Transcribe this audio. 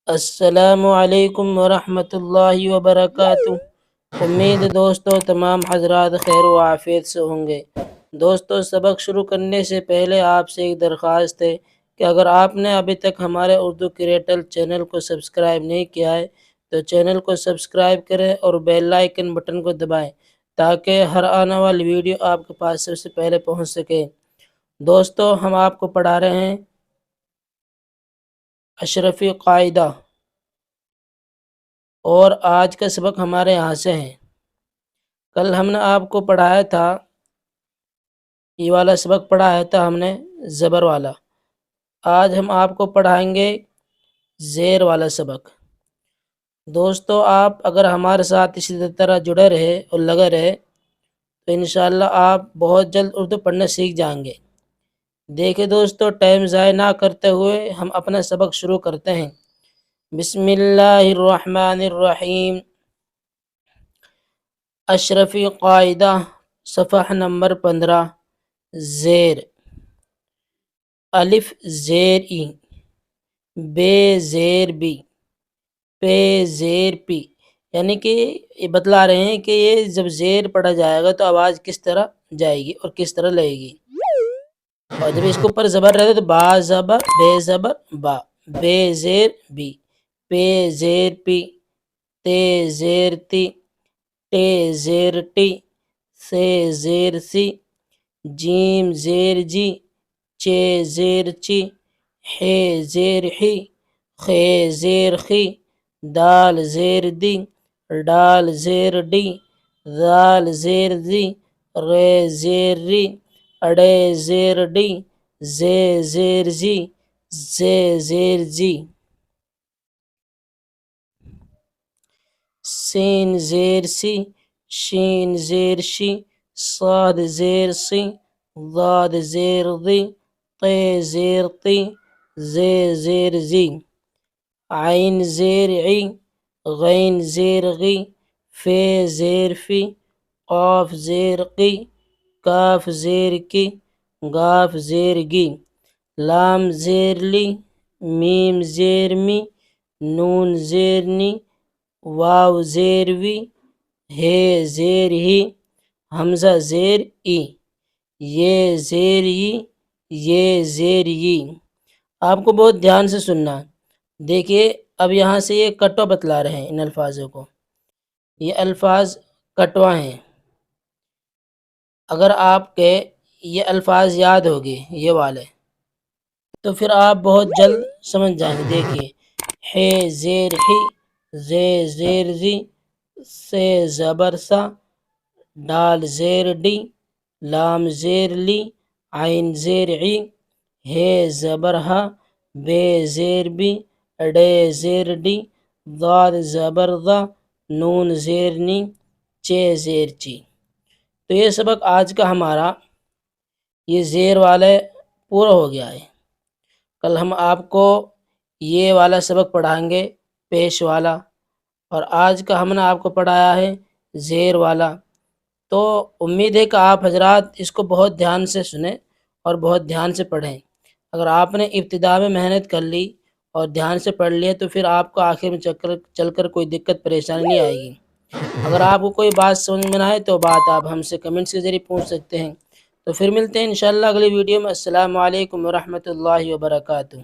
السلام علیکم ورحمۃ اللہ وبرکاتہ۔ امید ہے دوستو تمام حضرات خیر و عافیت سے ہوں گے۔ دوستو، سبق شروع کرنے سے پہلے آپ سے ایک درخواست ہے کہ اگر آپ نے ابھی تک ہمارے اردو کریٹل چینل کو سبسکرائب نہیں کیا ہے تو چینل کو سبسکرائب کریں اور بیل آئکن بٹن کو دبائیں تاکہ ہر آنے والی ویڈیو آپ کے پاس سب سے پہلے پہنچ سکے۔ دوستو، ہم آپ کو پڑھا رہے ہیں اشرفی قاعدہ، اور آج کا سبق ہمارے یہاں سے ہے۔ کل ہم نے آپ کو پڑھایا تھا، یہ والا سبق پڑھایا تھا ہم نے زبر والا۔ آج ہم آپ کو پڑھائیں گے زیر والا سبق۔ دوستو، آپ اگر ہمارے ساتھ اسی طرح جڑے رہے اور لگے رہے تو انشاءاللہ آپ بہت جلد اردو پڑھنا سیکھ جائیں گے۔ دیکھیں دوستو، ٹائم ضائع نہ کرتے ہوئے ہم اپنا سبق شروع کرتے ہیں۔ بسم اللہ الرحمن الرحیم۔ اشرفی قاعدہ، صفحہ نمبر 15، زیر۔ الف زیر ای، بے زیر بی، پے زیر پی، یعنی کہ یہ بتلا رہے ہیں کہ یہ جب زیر پڑھا جائے گا تو آواز کس طرح جائے گی اور کس طرح لگے گی۔ اور جب اس کے اوپر زبر رہتا تو با زبر بے زبر با، بے زیر بی، پے زیر پی، تے زیر تی، ٹے زیر ٹی، سے زیر سی، جیم زیر جی، چے زیر چی، ہے زیر ہی، خے زیر خی، دال زیر دی، ڈال زیر ڈی، ذال زیر زی، رے زیر ری، اڑے زیر ڈی، زے زیر زی، زے زیر جی، سین زیر سی، شین زیر شی، صاد زیر سی، ضاد زیر ضی، تے زیر تی، زے زیر زی، عین زیر عی، غین زیر غی، فے زیر فی، قاف زیر قی، کاف زیر کی، گاف زیر گی، لام زیر لی، میم زیر می، نون زیر نی، واو زیر وی، ہے زیر ہی، حمزہ زیر ای، یہ زیر ی، یہ زیر ی۔ آپ کو بہت دھیان سے سننا۔ دیکھیے، اب یہاں سے یہ کٹوا بتلا رہے ہیں ان الفاظوں کو۔ یہ الفاظ کٹوا ہیں۔ اگر آپ کے یہ الفاظ یاد ہوگے یہ والے تو پھر آپ بہت جلد سمجھ جائیں گے۔ دیکھیے، ہے زیر ہی، زے زیر زی، سے زبر سا، ڈال زیر ڈی، لام زیر لی، عین زیر عی، ہے زبر ہا، بے زیر بی، اڑے زیر ڈی، ضاد زبر ضا، نون زیر نی، چے زیر چی۔ تو یہ سبق آج کا ہمارا یہ زیر والے پورا ہو گیا ہے۔ کل ہم آپ کو یہ والا سبق پڑھائیں گے، پیش والا، اور آج کا ہم نے آپ کو پڑھایا ہے زیر والا۔ تو امید ہے کہ آپ حضرات اس کو بہت دھیان سے سنیں اور بہت دھیان سے پڑھیں۔ اگر آپ نے ابتدا میں محنت کر لی اور دھیان سے پڑھ لیا تو پھر آپ کو آخر میں چل کر کوئی دقت پریشانی نہیں آئے گی۔ اگر آپ کو کوئی بات سمجھ میں نہ آئے تو بات آپ ہم سے کمنٹس کے ذریعے پوچھ سکتے ہیں۔ تو پھر ملتے ہیں انشاءاللہ اگلی ویڈیو میں۔ السلام علیکم ورحمۃ اللہ وبرکاتہ۔